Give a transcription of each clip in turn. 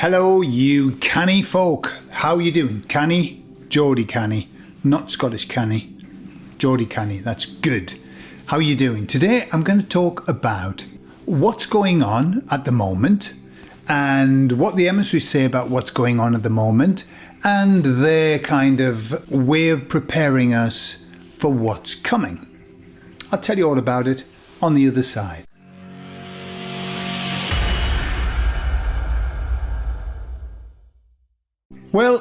Hello, you canny folk. How you doing? Canny? Geordie canny. Not Scottish canny. Geordie canny. That's good. How are you doing? Today I'm going to talk about what's going on at the moment and what the emissaries say about what's going on at the moment and their kind of way of preparing us for what's coming. I'll tell you all about it on the other side. Well,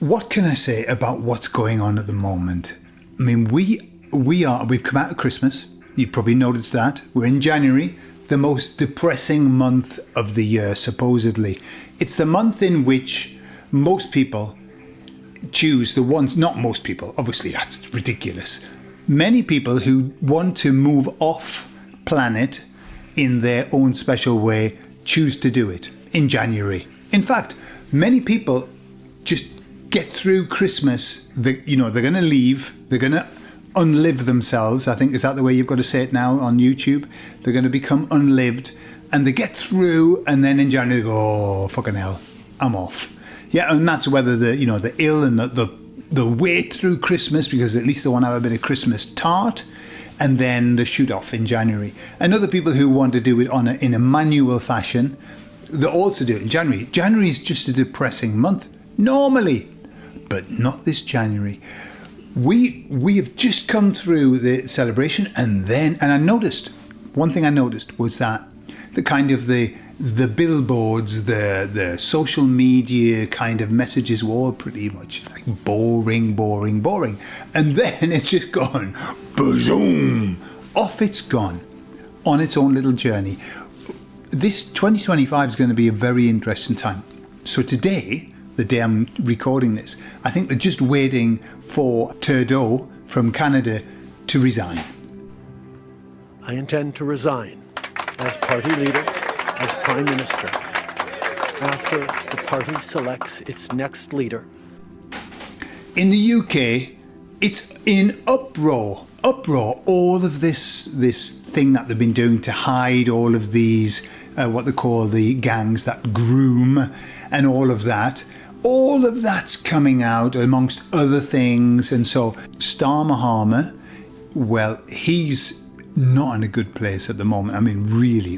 what can I say about what's going on at the moment? I mean, we've come out of Christmas. You probably noticed that. We're in January, the most depressing month of the year, supposedly. It's the month in which most people choose the ones, not most people, obviously that's ridiculous. Many people who want to move off planet in their own special way choose to do it in January. In fact, many people just get through Christmas. They're going to leave. They're going to unlive themselves. I think, is that the way you've got to say it now on YouTube? They're going to become unlived, and they get through, and then in January they go, oh, fucking hell, I'm off. Yeah, and that's whether the ill and the way through Christmas, because at least they want to have a bit of Christmas tart, and then they shoot off in January. And other people who want to do it in a manual fashion, they also do it in January. January is just a depressing month, normally, but not this January. We have just come through the celebration, and I noticed, one thing I noticed was that the kind of the billboards, the social media kind of messages were all pretty much like boring. And then it's just gone, boom, off it's gone on its own little journey. This 2025 is going to be a very interesting time. So today, the day I'm recording this, I think they're just waiting for Trudeau from Canada to resign. I intend to resign as party leader, as Prime Minister, after the party selects its next leader. In the UK, it's in uproar. All of this thing that they've been doing to hide all of these, what they call the gangs that groom and all of that's coming out amongst other things. And so Starmer Harmer, well, he's not in a good place at the moment. I mean, really,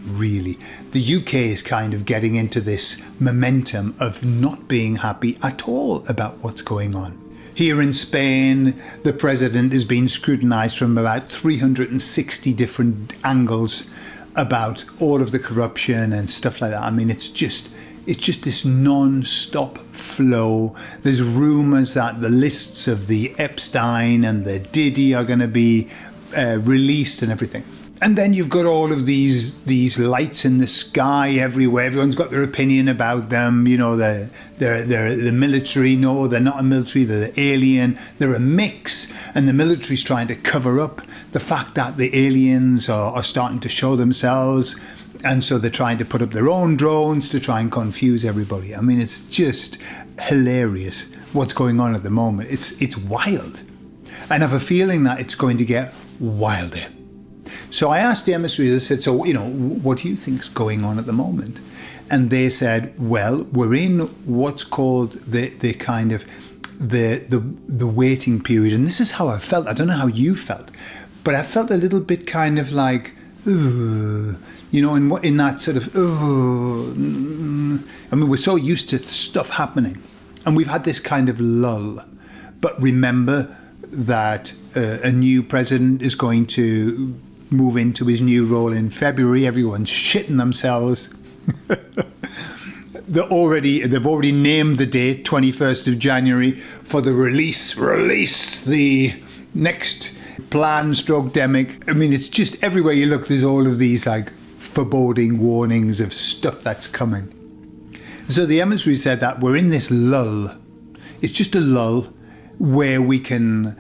the UK is kind of getting into this momentum of not being happy at all about what's going on. Here in Spain, the president is being scrutinised from about 360 different angles about all of the corruption and stuff like that. I mean, it's just this non-stop flow. There's rumours that the lists of the Epstein and the Diddy are going to be released and everything. And then you've got all of these lights in the sky everywhere. Everyone's got their opinion about them. You know, they're the military. No, they're not a military. They're the alien. They're a mix. And the military's trying to cover up the fact that the aliens are starting to show themselves. And so they're trying to put up their own drones to try and confuse everybody. I mean, it's just hilarious what's going on at the moment. It's wild. And I have a feeling that it's going to get wilder. So I asked the emissaries, I said, so, what do you think's going on at the moment? And they said, well, we're in what's called the kind of the waiting period. And this is how I felt. I don't know how you felt, but I felt a little bit kind of like, in that sort of, I mean, we're so used to stuff happening and we've had this kind of lull. But remember that a new president is going to move into his new role in February. Everyone's shitting themselves. They've already named the date, 21st of January, for the release the next plan/demic. I mean, it's just everywhere you look, there's all of these like foreboding warnings of stuff that's coming. So the emissary said that we're in this lull. It's just a lull where we can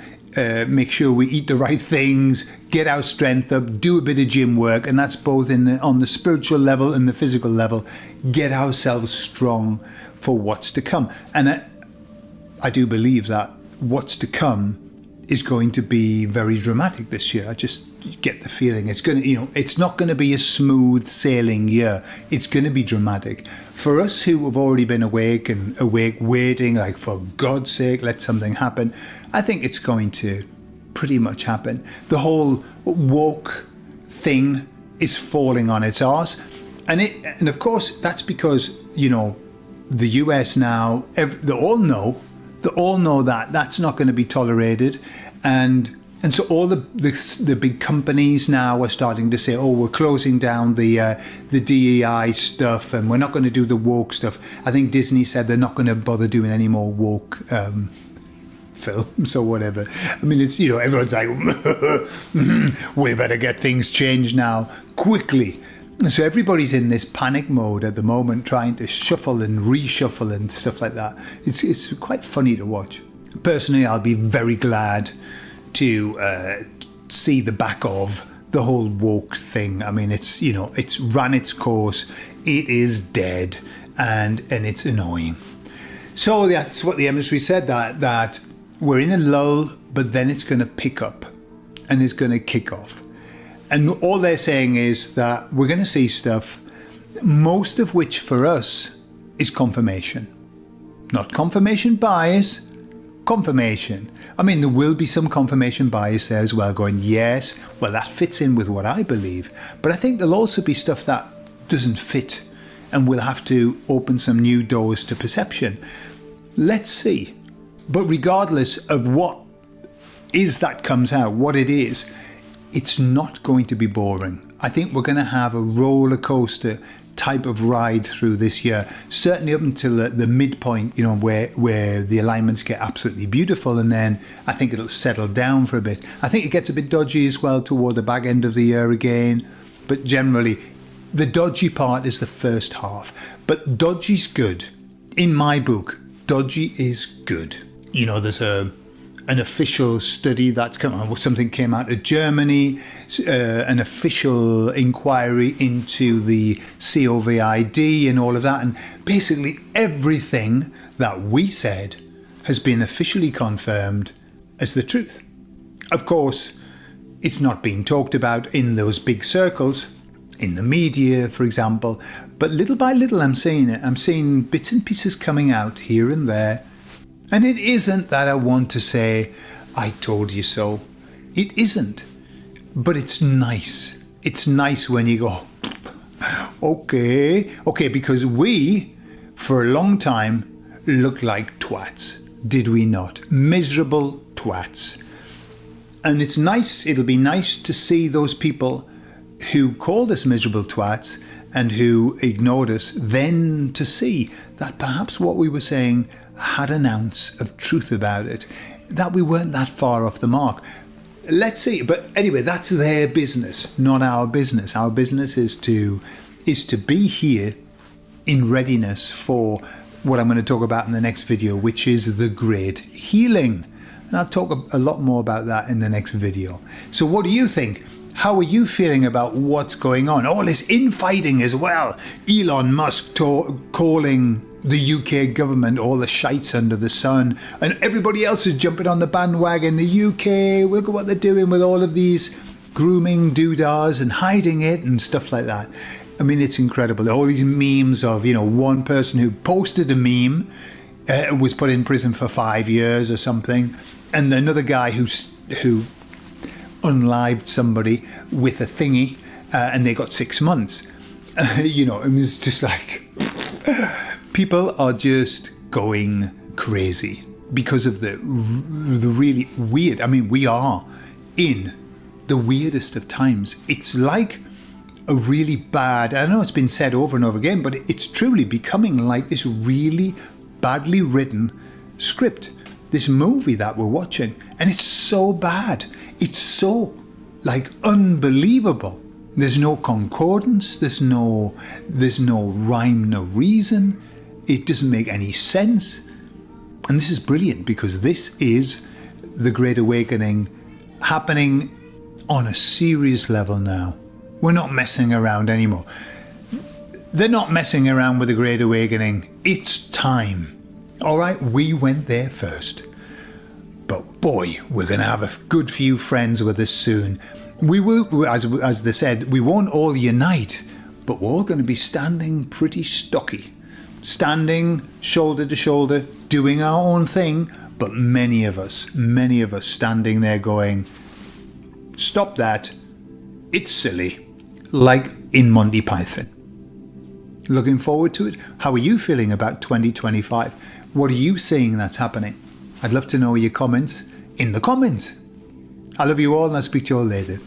make sure we eat the right things, get our strength up, do a bit of gym work, and that's both on the spiritual level and the physical level, get ourselves strong for what's to come. And I do believe that what's to come is going to be very dramatic this year. I just get the feeling it's going to, it's not going to be a smooth sailing year. It's going to be dramatic. For us who have already been awake waiting, like, for God's sake, let something happen, I think it's going to pretty much happen. The whole woke thing is falling on its arse. And of course, that's because, the US now, they all know that that's not going to be tolerated, and so all the big companies now are starting to say, oh, we're closing down the DEI stuff, and we're not going to do the woke stuff. I think Disney said they're not going to bother doing any more woke films or whatever. I mean, it's, everyone's like, we better get things changed now quickly. So everybody's in this panic mode at the moment, trying to shuffle and reshuffle and stuff like that. It's quite funny to watch. Personally, I'll be very glad to see the back of the whole woke thing. I mean, it's ran its course. It is dead, and it's annoying. So that's what the emissary said, that we're in a lull, but then it's going to pick up and it's going to kick off. And all they're saying is that we're going to see stuff, most of which for us is confirmation. Not confirmation bias, confirmation. I mean, there will be some confirmation bias there as well, going, yes, well, that fits in with what I believe. But I think there'll also be stuff that doesn't fit, and we'll have to open some new doors to perception. Let's see. But regardless of what is that comes out, what it is, it's not going to be boring. I think we're going to have a roller coaster type of ride through this year, certainly up until the midpoint, where the alignments get absolutely beautiful, and then I think it'll settle down for a bit. I think it gets a bit dodgy as well toward the back end of the year again, but generally the dodgy part is the first half. But dodgy's good. In my book, dodgy is good. There's an official study that's come out, something came out of Germany, an official inquiry into the COVID and all of that. And basically everything that we said has been officially confirmed as the truth. Of course, it's not being talked about in those big circles, in the media, for example, but little by little I'm seeing it. I'm seeing bits and pieces coming out here and there. And it isn't that I want to say, I told you so. It isn't. But it's nice. It's nice when you go, okay, because we, for a long time, looked like twats, did we not? Miserable twats. And it's nice, it'll be nice to see those people who called us miserable twats and who ignored us, then to see that perhaps what we were saying had an ounce of truth about it, that we weren't that far off the mark. Let's see. But anyway, that's their business, not our business. Our business is to be here in readiness for what I'm going to talk about in the next video, which is the great healing. And I'll talk a lot more about that in the next video. So what do you think? How are you feeling about what's going on? All this infighting as well. Elon Musk calling the UK government all the shites under the sun, and everybody else is jumping on the bandwagon. The UK, look at what they're doing with all of these grooming doodahs and hiding it and stuff like that. I mean, it's incredible. All these memes of, one person who posted a meme was put in prison for 5 years or something, and another guy who unlived somebody with a thingy, and they got 6 months. It was just like, people are just going crazy because of the really weird. I mean, we are in the weirdest of times. It's like a really bad, I know it's been said over and over again, but it's truly becoming like this really badly written script, this movie that we're watching. And it's so bad. It's so unbelievable. There's no concordance. There's no rhyme, no reason. It doesn't make any sense. And this is brilliant because this is the Great Awakening happening on a serious level now. We're not messing around anymore. They're not messing around with the Great Awakening. It's time. All right, we went there first. But boy, we're going to have a good few friends with us soon. We will, as they said, we won't all unite, but we're all going to be standing pretty stocky. Standing shoulder to shoulder, doing our own thing, but many of us standing there going, stop that, it's silly, like in Monty Python. Looking forward to it. How are you feeling about 2025? What are you seeing that's happening? I'd love to know your comments in the comments. I love you all and I'll speak to you all later.